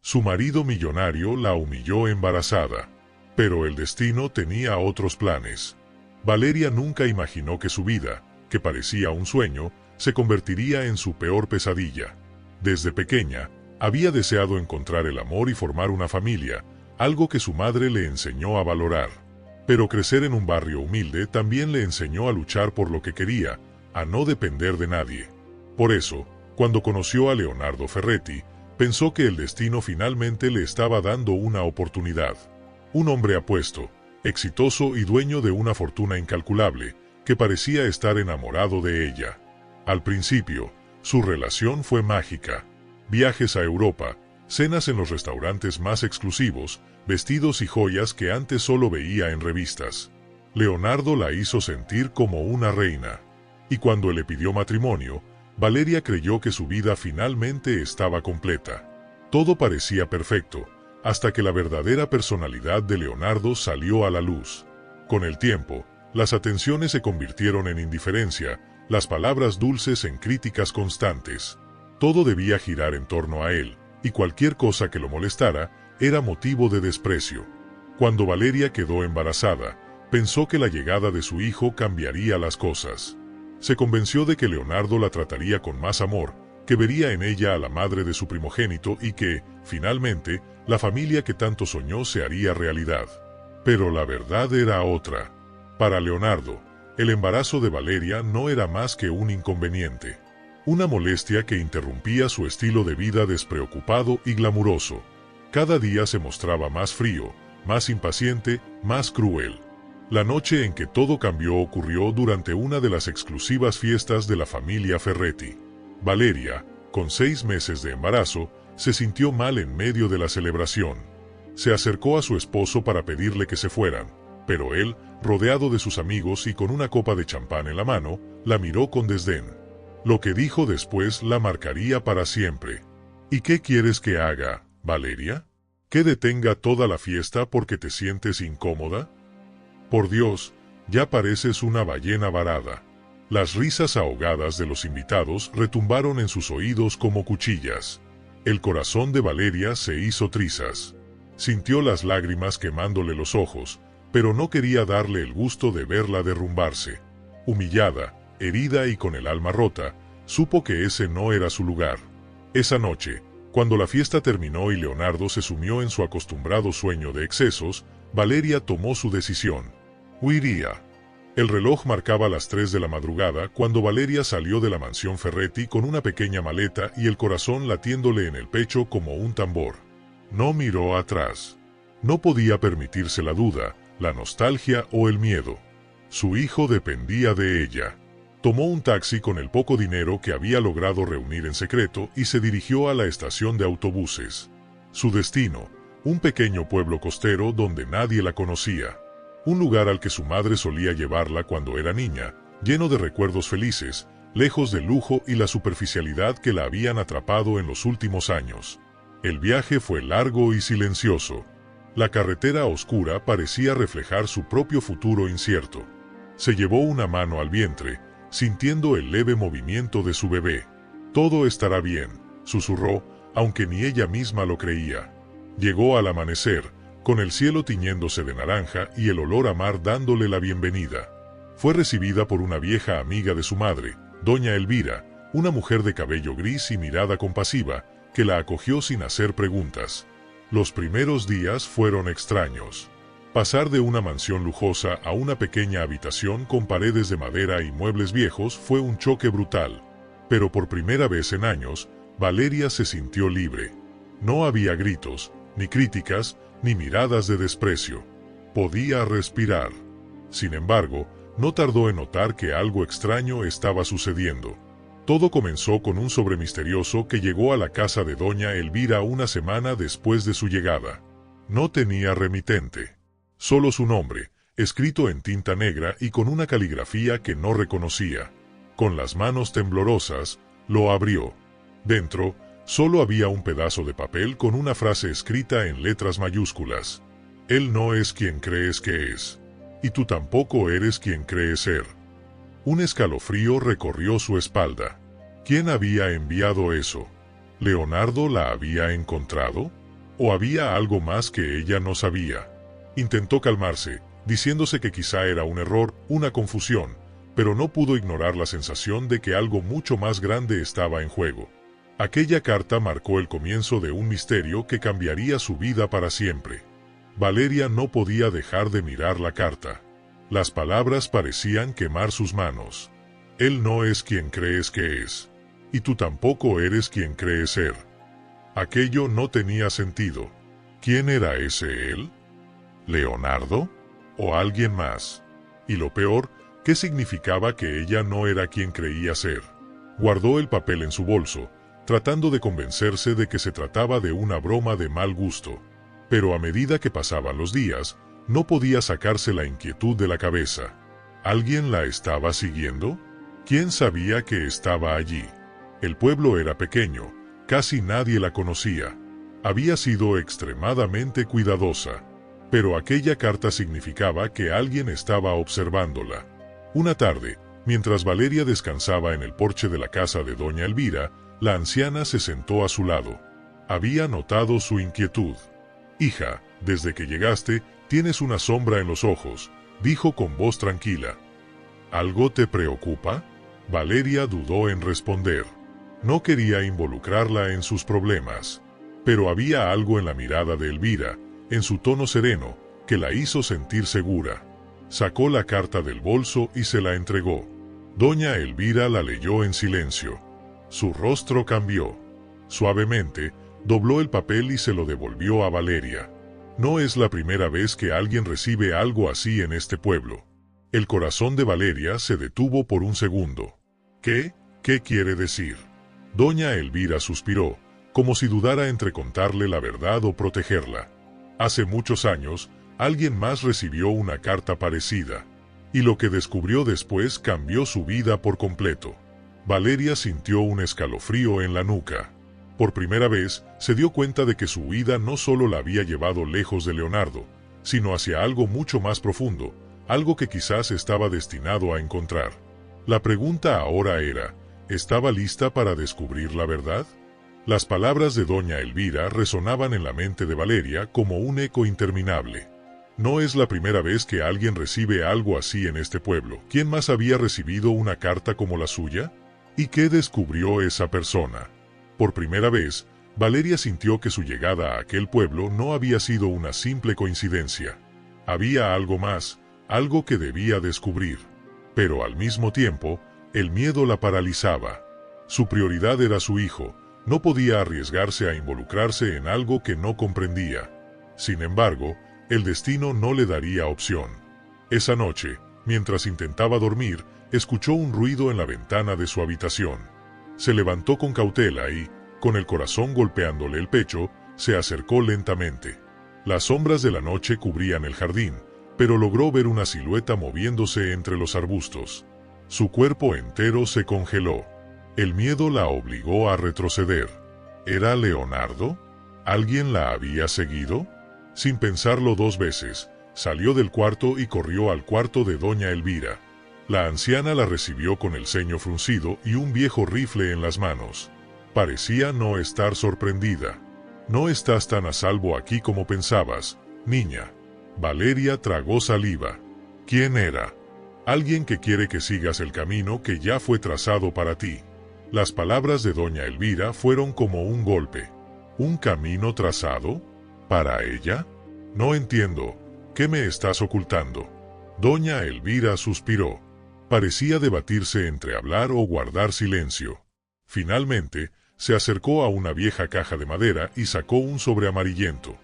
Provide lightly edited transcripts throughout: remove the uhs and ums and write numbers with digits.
Su marido millonario la humilló embarazada. Pero el destino tenía otros planes. Valeria nunca imaginó que su vida, que parecía un sueño, se convertiría en su peor pesadilla. Desde pequeña, había deseado encontrar el amor y formar una familia, algo que su madre le enseñó a valorar. Pero crecer en un barrio humilde también le enseñó a luchar por lo que quería, a no depender de nadie. Por eso, cuando conoció a Leonardo Ferretti, pensó que el destino finalmente le estaba dando una oportunidad. Un hombre apuesto, exitoso y dueño de una fortuna incalculable, que parecía estar enamorado de ella. Al principio, su relación fue mágica. Viajes a Europa, cenas en los restaurantes más exclusivos, vestidos y joyas que antes solo veía en revistas. Leonardo la hizo sentir como una reina. Y cuando le pidió matrimonio, Valeria creyó que su vida finalmente estaba completa. Todo parecía perfecto, hasta que la verdadera personalidad de Leonardo salió a la luz. Con el tiempo, las atenciones se convirtieron en indiferencia, las palabras dulces en críticas constantes. Todo debía girar en torno a él, y cualquier cosa que lo molestara era motivo de desprecio. Cuando Valeria quedó embarazada, pensó que la llegada de su hijo cambiaría las cosas. Se convenció de que Leonardo la trataría con más amor, que vería en ella a la madre de su primogénito y que, finalmente, la familia que tanto soñó se haría realidad. Pero la verdad era otra. Para Leonardo, el embarazo de Valeria no era más que un inconveniente. Una molestia que interrumpía su estilo de vida despreocupado y glamuroso. Cada día se mostraba más frío, más impaciente, más cruel. La noche en que todo cambió ocurrió durante una de las exclusivas fiestas de la familia Ferretti. Valeria, con 6 meses de embarazo, se sintió mal en medio de la celebración. Se acercó a su esposo para pedirle que se fueran, pero él, rodeado de sus amigos y con una copa de champán en la mano, la miró con desdén. Lo que dijo después la marcaría para siempre. ¿Y qué quieres que haga, Valeria? ¿Que detenga toda la fiesta porque te sientes incómoda? Por Dios, ya pareces una ballena varada. Las risas ahogadas de los invitados retumbaron en sus oídos como cuchillas. El corazón de Valeria se hizo trizas. Sintió las lágrimas quemándole los ojos, pero no quería darle el gusto de verla derrumbarse. Humillada, herida y con el alma rota, supo que ese no era su lugar. Esa noche, cuando la fiesta terminó y Leonardo se sumió en su acostumbrado sueño de excesos, Valeria tomó su decisión. Huiría. El reloj marcaba las 3 de la madrugada cuando Valeria salió de la mansión Ferretti con una pequeña maleta y el corazón latiéndole en el pecho como un tambor. No miró atrás. No podía permitirse la duda, la nostalgia o el miedo. Su hijo dependía de ella. Tomó un taxi con el poco dinero que había logrado reunir en secreto y se dirigió a la estación de autobuses. Su destino, un pequeño pueblo costero donde nadie la conocía. Un lugar al que su madre solía llevarla cuando era niña, lleno de recuerdos felices, lejos del lujo y la superficialidad que la habían atrapado en los últimos años. El viaje fue largo y silencioso. La carretera oscura parecía reflejar su propio futuro incierto. Se llevó una mano al vientre, sintiendo el leve movimiento de su bebé. «Todo estará bien», susurró, aunque ni ella misma lo creía. Llegó al amanecer, con el cielo tiñéndose de naranja y el olor a mar dándole la bienvenida. Fue recibida por una vieja amiga de su madre, doña Elvira, una mujer de cabello gris y mirada compasiva, que la acogió sin hacer preguntas. Los primeros días fueron extraños. Pasar de una mansión lujosa a una pequeña habitación con paredes de madera y muebles viejos fue un choque brutal. Pero por primera vez en años, Valeria se sintió libre. No había gritos, ni críticas, ni miradas de desprecio. Podía respirar. Sin embargo, no tardó en notar que algo extraño estaba sucediendo. Todo comenzó con un sobre misterioso que llegó a la casa de doña Elvira una semana después de su llegada. No tenía remitente. Solo su nombre, escrito en tinta negra y con una caligrafía que no reconocía. Con las manos temblorosas, lo abrió. Dentro, solo había un pedazo de papel con una frase escrita en letras mayúsculas. Él no es quien crees que es. Y tú tampoco eres quien crees ser. Un escalofrío recorrió su espalda. ¿Quién había enviado eso? ¿Leonardo la había encontrado? ¿O había algo más que ella no sabía? Intentó calmarse, diciéndose que quizá era un error, una confusión, pero no pudo ignorar la sensación de que algo mucho más grande estaba en juego. Aquella carta marcó el comienzo de un misterio que cambiaría su vida para siempre. Valeria no podía dejar de mirar la carta. Las palabras parecían quemar sus manos. Él no es quien crees que es. Y tú tampoco eres quien crees ser. Aquello no tenía sentido. ¿Quién era ese él? ¿Leonardo? ¿O alguien más? Y lo peor, ¿qué significaba que ella no era quien creía ser? Guardó el papel en su bolso, tratando de convencerse de que se trataba de una broma de mal gusto. Pero a medida que pasaban los días, no podía sacarse la inquietud de la cabeza. ¿Alguien la estaba siguiendo? ¿Quién sabía que estaba allí? El pueblo era pequeño, casi nadie la conocía. Había sido extremadamente cuidadosa. Pero aquella carta significaba que alguien estaba observándola. Una tarde, mientras Valeria descansaba en el porche de la casa de doña Elvira, la anciana se sentó a su lado. Había notado su inquietud. «Hija, desde que llegaste, tienes una sombra en los ojos», dijo con voz tranquila. «¿Algo te preocupa?» Valeria dudó en responder. No quería involucrarla en sus problemas. Pero había algo en la mirada de Elvira, en su tono sereno, que la hizo sentir segura. Sacó la carta del bolso y se la entregó. Doña Elvira la leyó en silencio. Su rostro cambió. Suavemente, dobló el papel y se lo devolvió a Valeria. No es la primera vez que alguien recibe algo así en este pueblo. El corazón de Valeria se detuvo por un segundo. ¿Qué? ¿Qué quiere decir? Doña Elvira suspiró, como si dudara entre contarle la verdad o protegerla. Hace muchos años, alguien más recibió una carta parecida, y lo que descubrió después cambió su vida por completo. Valeria sintió un escalofrío en la nuca. Por primera vez, se dio cuenta de que su huida no solo la había llevado lejos de Leonardo, sino hacia algo mucho más profundo, algo que quizás estaba destinado a encontrar. La pregunta ahora era, ¿estaba lista para descubrir la verdad? Las palabras de doña Elvira resonaban en la mente de Valeria como un eco interminable. No es la primera vez que alguien recibe algo así en este pueblo. ¿Quién más había recibido una carta como la suya? ¿Y qué descubrió esa persona? Por primera vez, Valeria sintió que su llegada a aquel pueblo no había sido una simple coincidencia. Había algo más, algo que debía descubrir. Pero al mismo tiempo, el miedo la paralizaba. Su prioridad era su hijo. No podía arriesgarse a involucrarse en algo que no comprendía. Sin embargo, el destino no le daría opción. Esa noche, mientras intentaba dormir, escuchó un ruido en la ventana de su habitación. Se levantó con cautela y, con el corazón golpeándole el pecho, se acercó lentamente. Las sombras de la noche cubrían el jardín, pero logró ver una silueta moviéndose entre los arbustos. Su cuerpo entero se congeló. El miedo la obligó a retroceder. ¿Era Leonardo? ¿Alguien la había seguido? Sin pensarlo dos veces, salió del cuarto y corrió al cuarto de doña Elvira. La anciana la recibió con el ceño fruncido y un viejo rifle en las manos. Parecía no estar sorprendida. «No estás tan a salvo aquí como pensabas, niña». Valeria tragó saliva. ¿Quién era? «Alguien que quiere que sigas el camino que ya fue trazado para ti». Las palabras de doña Elvira fueron como un golpe. ¿Un camino trazado? ¿Para ella? No entiendo. ¿Qué me estás ocultando? Doña Elvira suspiró. Parecía debatirse entre hablar o guardar silencio. Finalmente, se acercó a una vieja caja de madera y sacó un sobre amarillento.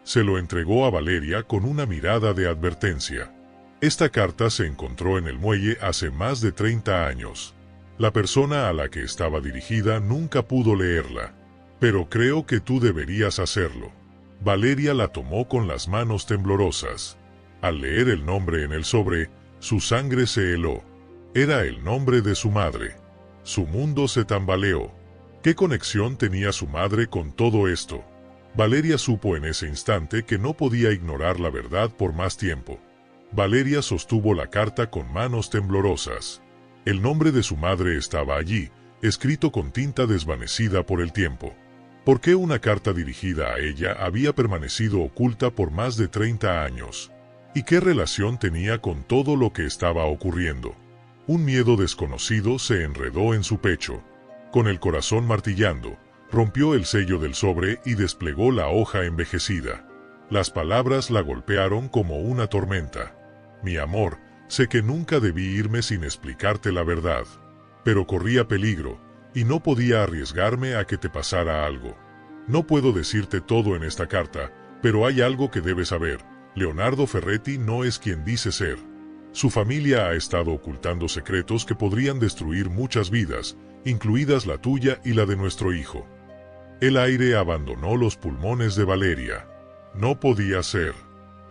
Se lo entregó a Valeria con una mirada de advertencia. Esta carta se encontró en el muelle hace más de 30 años. La persona a la que estaba dirigida nunca pudo leerla. Pero creo que tú deberías hacerlo. Valeria la tomó con las manos temblorosas. Al leer el nombre en el sobre, su sangre se heló. Era el nombre de su madre. Su mundo se tambaleó. ¿Qué conexión tenía su madre con todo esto? Valeria supo en ese instante que no podía ignorar la verdad por más tiempo. Valeria sostuvo la carta con manos temblorosas. El nombre de su madre estaba allí, escrito con tinta desvanecida por el tiempo. ¿Por qué una carta dirigida a ella había permanecido oculta por más de 30 años? ¿Y qué relación tenía con todo lo que estaba ocurriendo? Un miedo desconocido se enredó en su pecho. Con el corazón martillando, rompió el sello del sobre y desplegó la hoja envejecida. Las palabras la golpearon como una tormenta. Mi amor, sé que nunca debí irme sin explicarte la verdad. Pero corría peligro, y no podía arriesgarme a que te pasara algo. No puedo decirte todo en esta carta, pero hay algo que debes saber. Leonardo Ferretti no es quien dice ser. Su familia ha estado ocultando secretos que podrían destruir muchas vidas, incluidas la tuya y la de nuestro hijo. El aire abandonó los pulmones de Valeria. No podía ser.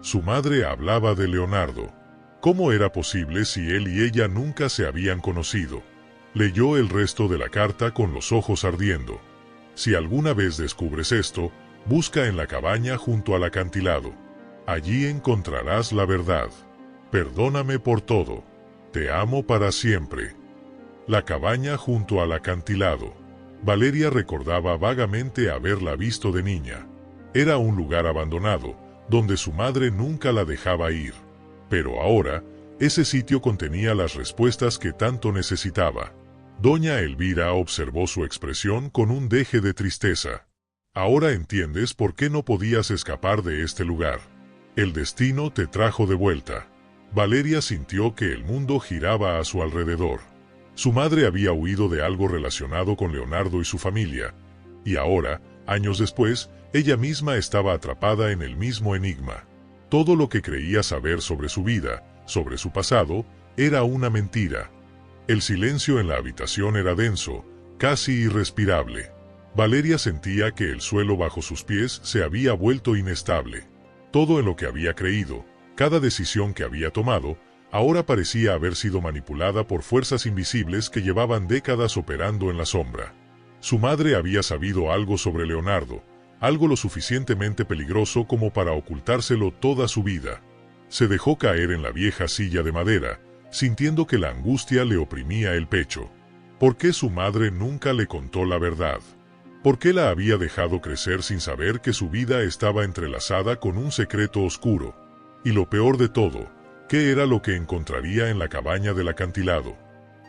Su madre hablaba de Leonardo. ¿Cómo era posible si él y ella nunca se habían conocido? Leyó el resto de la carta con los ojos ardiendo. Si alguna vez descubres esto, busca en la cabaña junto al acantilado. Allí encontrarás la verdad. Perdóname por todo. Te amo para siempre. La cabaña junto al acantilado. Valeria recordaba vagamente haberla visto de niña. Era un lugar abandonado, donde su madre nunca la dejaba ir. Pero ahora, ese sitio contenía las respuestas que tanto necesitaba. Doña Elvira observó su expresión con un deje de tristeza. Ahora entiendes por qué no podías escapar de este lugar. El destino te trajo de vuelta. Valeria sintió que el mundo giraba a su alrededor. Su madre había huido de algo relacionado con Leonardo y su familia, y ahora, años después, ella misma estaba atrapada en el mismo enigma. Todo lo que creía saber sobre su vida, sobre su pasado, era una mentira. El silencio en la habitación era denso, casi irrespirable. Valeria sentía que el suelo bajo sus pies se había vuelto inestable. Todo en lo que había creído, cada decisión que había tomado, ahora parecía haber sido manipulada por fuerzas invisibles que llevaban décadas operando en la sombra. Su madre había sabido algo sobre Leonardo, algo lo suficientemente peligroso como para ocultárselo toda su vida. Se dejó caer en la vieja silla de madera, sintiendo que la angustia le oprimía el pecho. ¿Por qué su madre nunca le contó la verdad? ¿Por qué la había dejado crecer sin saber que su vida estaba entrelazada con un secreto oscuro? Y lo peor de todo, ¿qué era lo que encontraría en la cabaña del acantilado?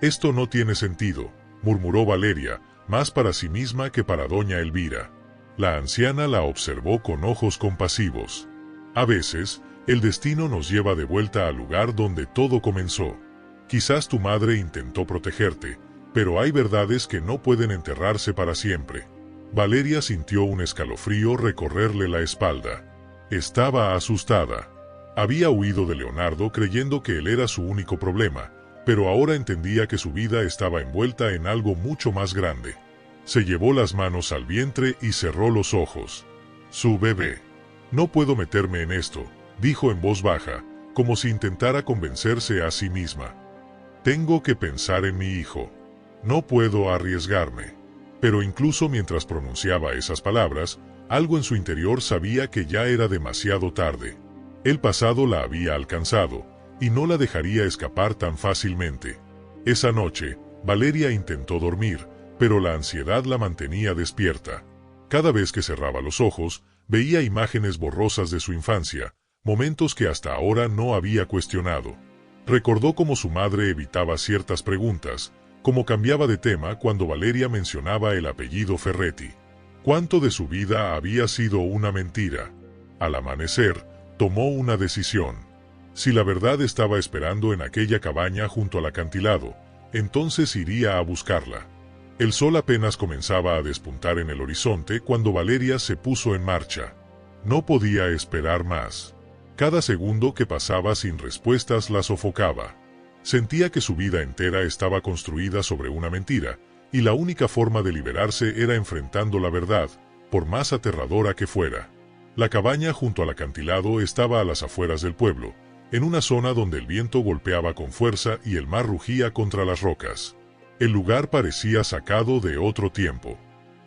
Esto no tiene sentido, murmuró Valeria, más para sí misma que para doña Elvira. La anciana la observó con ojos compasivos. A veces, el destino nos lleva de vuelta al lugar donde todo comenzó. Quizás tu madre intentó protegerte, pero hay verdades que no pueden enterrarse para siempre. Valeria sintió un escalofrío recorrerle la espalda. Estaba asustada. Había huido de Leonardo creyendo que él era su único problema, pero ahora entendía que su vida estaba envuelta en algo mucho más grande. Se llevó las manos al vientre y cerró los ojos. Su bebé. No puedo meterme en esto, dijo en voz baja, como si intentara convencerse a sí misma. Tengo que pensar en mi hijo. No puedo arriesgarme. Pero incluso mientras pronunciaba esas palabras, algo en su interior sabía que ya era demasiado tarde. El pasado la había alcanzado, y no la dejaría escapar tan fácilmente. Esa noche, Valeria intentó dormir, pero la ansiedad la mantenía despierta. Cada vez que cerraba los ojos, veía imágenes borrosas de su infancia, momentos que hasta ahora no había cuestionado. Recordó cómo su madre evitaba ciertas preguntas, cómo cambiaba de tema cuando Valeria mencionaba el apellido Ferretti. ¿Cuánto de su vida había sido una mentira? Al amanecer, tomó una decisión. Si la verdad estaba esperando en aquella cabaña junto al acantilado, entonces iría a buscarla. El sol apenas comenzaba a despuntar en el horizonte cuando Valeria se puso en marcha. No podía esperar más. Cada segundo que pasaba sin respuestas la sofocaba. Sentía que su vida entera estaba construida sobre una mentira, y la única forma de liberarse era enfrentando la verdad, por más aterradora que fuera. La cabaña junto al acantilado estaba a las afueras del pueblo, en una zona donde el viento golpeaba con fuerza y el mar rugía contra las rocas. El lugar parecía sacado de otro tiempo.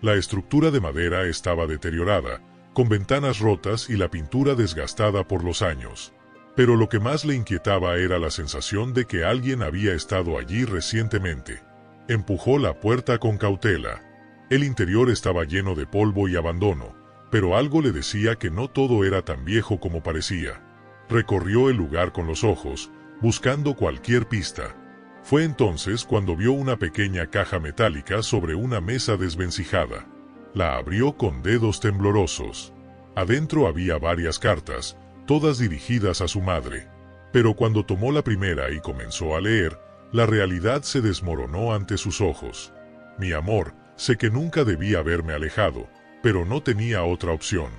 La estructura de madera estaba deteriorada, con ventanas rotas y la pintura desgastada por los años. Pero lo que más le inquietaba era la sensación de que alguien había estado allí recientemente. Empujó la puerta con cautela. El interior estaba lleno de polvo y abandono, pero algo le decía que no todo era tan viejo como parecía. Recorrió el lugar con los ojos, buscando cualquier pista. Fue entonces cuando vio una pequeña caja metálica sobre una mesa desvencijada. La abrió con dedos temblorosos. Adentro había varias cartas, todas dirigidas a su madre. Pero cuando tomó la primera y comenzó a leer, la realidad se desmoronó ante sus ojos. Mi amor, sé que nunca debí haberme alejado, pero no tenía otra opción.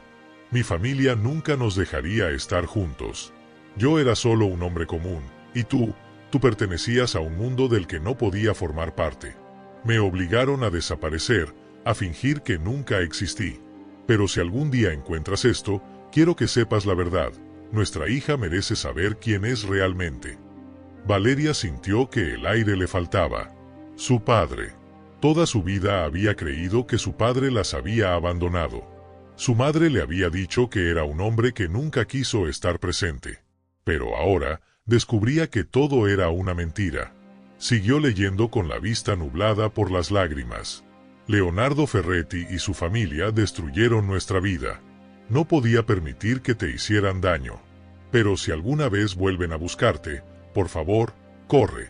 Mi familia nunca nos dejaría estar juntos. Yo era solo un hombre común, y tú pertenecías a un mundo del que no podía formar parte. Me obligaron a desaparecer, a fingir que nunca existí. Pero si algún día encuentras esto, quiero que sepas la verdad. Nuestra hija merece saber quién es realmente. Valeria sintió que el aire le faltaba. Su padre. Toda su vida había creído que su padre las había abandonado. Su madre le había dicho que era un hombre que nunca quiso estar presente. Pero ahora descubría que todo era una mentira. Siguió leyendo con la vista nublada por las lágrimas. Leonardo Ferretti y su familia destruyeron nuestra vida. No podía permitir que te hicieran daño. Pero si alguna vez vuelven a buscarte, por favor, corre.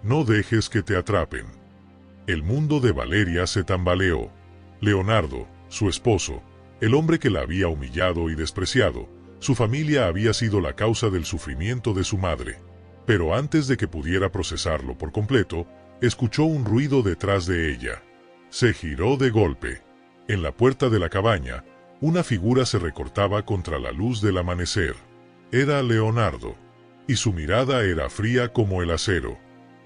No dejes que te atrapen. El mundo de Valeria se tambaleó. Leonardo, su esposo, el hombre que la había humillado y despreciado, su familia había sido la causa del sufrimiento de su madre. Pero antes de que pudiera procesarlo por completo, escuchó un ruido detrás de ella. Se giró de golpe. En la puerta de la cabaña, una figura se recortaba contra la luz del amanecer. Era Leonardo, y su mirada era fría como el acero.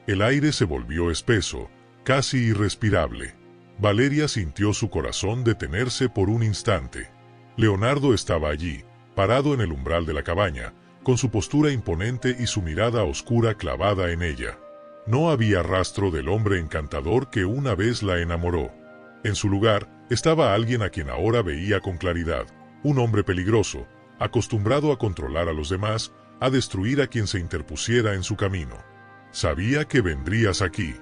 El aire se volvió espeso, casi irrespirable. Valeria sintió su corazón detenerse por un instante. Leonardo estaba allí, parado en el umbral de la cabaña, con su postura imponente y su mirada oscura clavada en ella. No había rastro del hombre encantador que una vez la enamoró. En su lugar, estaba alguien a quien ahora veía con claridad, un hombre peligroso, acostumbrado a controlar a los demás, a destruir a quien se interpusiera en su camino. Sabía que vendrías aquí.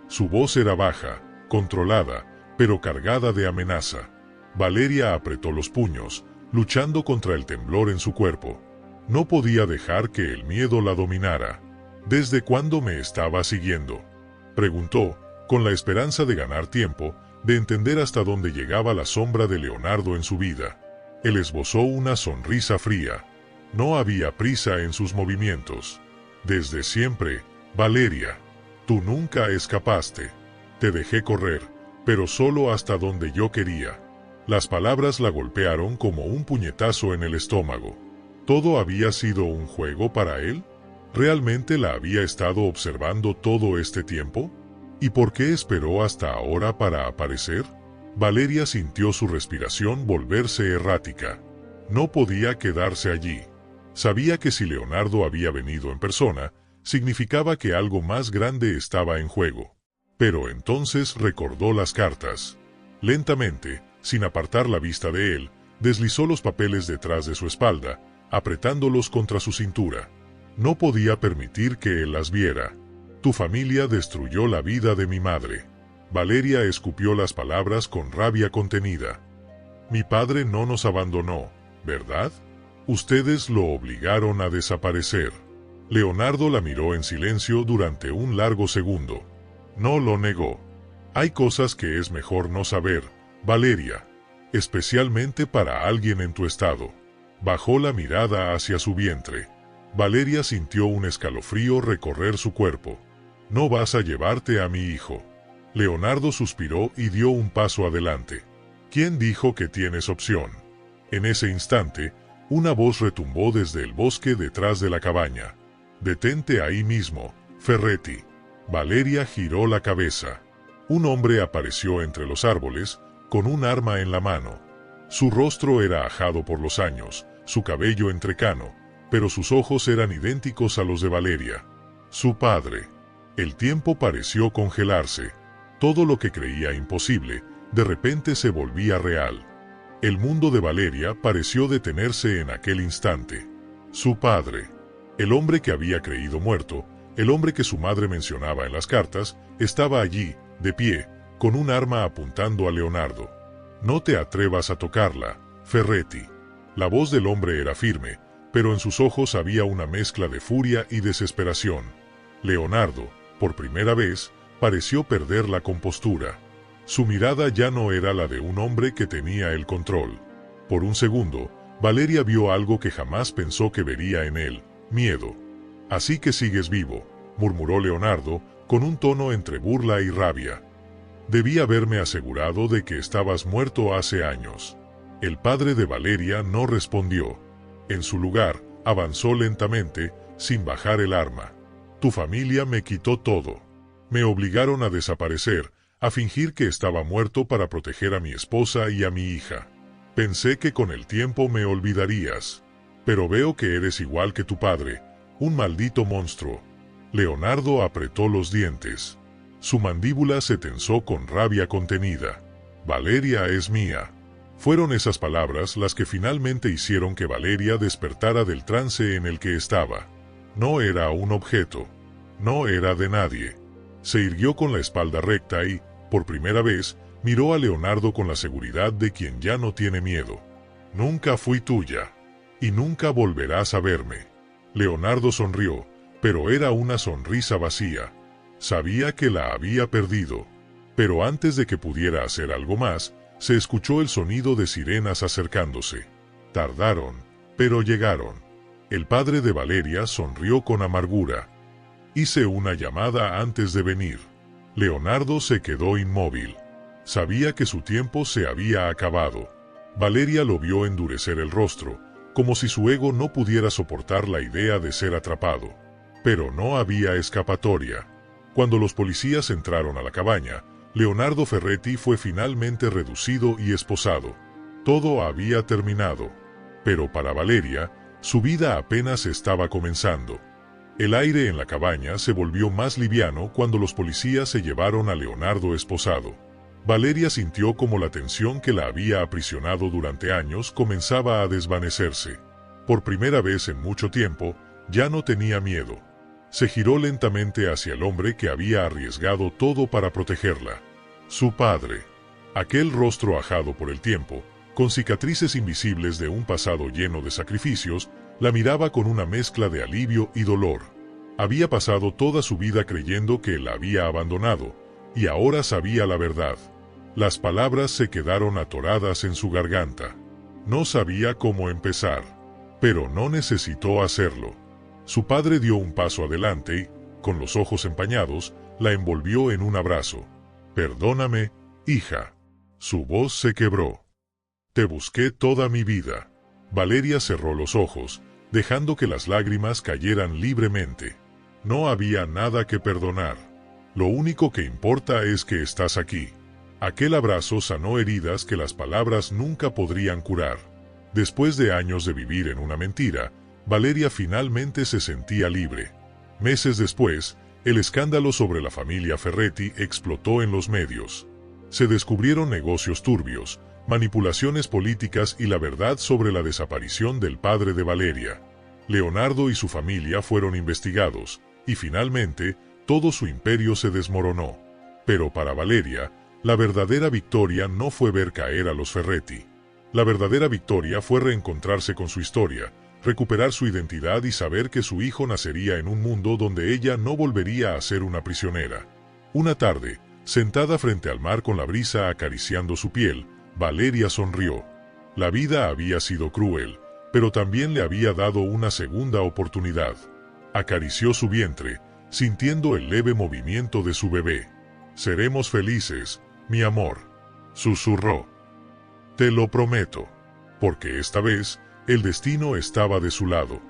Su voz era baja, controlada, pero cargada de amenaza. Valeria apretó los puños, luchando contra el temblor en su cuerpo. No podía dejar que el miedo la dominara. ¿Desde cuándo me estaba siguiendo?, preguntó, con la esperanza de ganar tiempo, de entender hasta dónde llegaba la sombra de Leonardo en su vida. Él esbozó una sonrisa fría. No había prisa en sus movimientos. Desde siempre, Valeria. Tú nunca escapaste. Te dejé correr, pero solo hasta donde yo quería. Las palabras la golpearon como un puñetazo en el estómago. ¿Todo había sido un juego para él? ¿Realmente la había estado observando todo este tiempo? ¿Y por qué esperó hasta ahora para aparecer? Valeria sintió su respiración volverse errática. No podía quedarse allí. Sabía que si Leonardo había venido en persona, significaba que algo más grande estaba en juego. Pero entonces recordó las cartas. Lentamente, sin apartar la vista de él, deslizó los papeles detrás de su espalda, apretándolos contra su cintura. No podía permitir que él las viera. Tu familia destruyó la vida de mi madre. Valeria escupió las palabras con rabia contenida. Mi padre no nos abandonó, ¿verdad? Ustedes lo obligaron a desaparecer. Leonardo la miró en silencio durante un largo segundo. No lo negó. Hay cosas que es mejor no saber, Valeria, especialmente para alguien en tu estado. Bajó la mirada hacia su vientre. Valeria sintió un escalofrío recorrer su cuerpo. No vas a llevarte a mi hijo. Leonardo suspiró y dio un paso adelante. ¿Quién dijo que tienes opción? En ese instante, una voz retumbó desde el bosque detrás de la cabaña. Detente ahí mismo, Ferretti. Valeria giró la cabeza. Un hombre apareció entre los árboles, con un arma en la mano. Su rostro era ajado por los años, su cabello entrecano, pero sus ojos eran idénticos a los de Valeria. Su padre. El tiempo pareció congelarse. Todo lo que creía imposible, de repente se volvía real. El mundo de Valeria pareció detenerse en aquel instante. Su padre. El hombre que había creído muerto, el hombre que su madre mencionaba en las cartas, estaba allí, de pie, con un arma apuntando a Leonardo. «No te atrevas a tocarla, Ferretti». La voz del hombre era firme, pero en sus ojos había una mezcla de furia y desesperación. Leonardo, por primera vez, pareció perder la compostura. Su mirada ya no era la de un hombre que tenía el control. Por un segundo, Valeria vio algo que jamás pensó que vería en él: miedo. «Así que sigues vivo», murmuró Leonardo, con un tono entre burla y rabia. «Debí haberme asegurado de que estabas muerto hace años». El padre de Valeria no respondió. En su lugar, avanzó lentamente, sin bajar el arma. «Tu familia me quitó todo. Me obligaron a desaparecer, a fingir que estaba muerto para proteger a mi esposa y a mi hija. Pensé que con el tiempo me olvidarías. Pero veo que eres igual que tu padre, un maldito monstruo». Leonardo apretó los dientes. Su mandíbula se tensó con rabia contenida. «Valeria es mía». Fueron esas palabras las que finalmente hicieron que Valeria despertara del trance en el que estaba. No era un objeto. No era de nadie. Se irguió con la espalda recta y, por primera vez, miró a Leonardo con la seguridad de quien ya no tiene miedo. «Nunca fui tuya. Y nunca volverás a verme». Leonardo sonrió, pero era una sonrisa vacía. Sabía que la había perdido. Pero antes de que pudiera hacer algo más, se escuchó el sonido de sirenas acercándose. Tardaron, pero llegaron. El padre de Valeria sonrió con amargura. «Hice una llamada antes de venir». Leonardo se quedó inmóvil. Sabía que su tiempo se había acabado. Valeria lo vio endurecer el rostro, como si su ego no pudiera soportar la idea de ser atrapado. Pero no había escapatoria. Cuando los policías entraron a la cabaña, Leonardo Ferretti fue finalmente reducido y esposado. Todo había terminado. Pero para Valeria, su vida apenas estaba comenzando. El aire en la cabaña se volvió más liviano cuando los policías se llevaron a Leonardo esposado. Valeria sintió como la tensión que la había aprisionado durante años comenzaba a desvanecerse. Por primera vez en mucho tiempo, ya no tenía miedo. Se giró lentamente hacia el hombre que había arriesgado todo para protegerla. Su padre. Aquel rostro ajado por el tiempo, con cicatrices invisibles de un pasado lleno de sacrificios, la miraba con una mezcla de alivio y dolor. Había pasado toda su vida creyendo que la había abandonado, y ahora sabía la verdad. Las palabras se quedaron atoradas en su garganta. No sabía cómo empezar, pero no necesitó hacerlo. Su padre dio un paso adelante y, con los ojos empañados, la envolvió en un abrazo. «Perdóname, hija». Su voz se quebró. «Te busqué toda mi vida». Valeria cerró los ojos, dejando que las lágrimas cayeran libremente. No había nada que perdonar. Lo único que importa es que estás aquí. Aquel abrazo sanó heridas que las palabras nunca podrían curar. Después de años de vivir en una mentira, Valeria finalmente se sentía libre. Meses después, el escándalo sobre la familia Ferretti explotó en los medios. Se descubrieron negocios turbios, manipulaciones políticas y la verdad sobre la desaparición del padre de Valeria. Leonardo y su familia fueron investigados, y finalmente, todo su imperio se desmoronó. Pero para Valeria, la verdadera victoria no fue ver caer a los Ferretti. La verdadera victoria fue reencontrarse con su historia, recuperar su identidad y saber que su hijo nacería en un mundo donde ella no volvería a ser una prisionera. Una tarde, sentada frente al mar con la brisa acariciando su piel, Valeria sonrió. La vida había sido cruel, pero también le había dado una segunda oportunidad. Acarició su vientre, sintiendo el leve movimiento de su bebé. «Seremos felices, mi amor», susurró. «Te lo prometo». Porque esta vez, el destino estaba de su lado.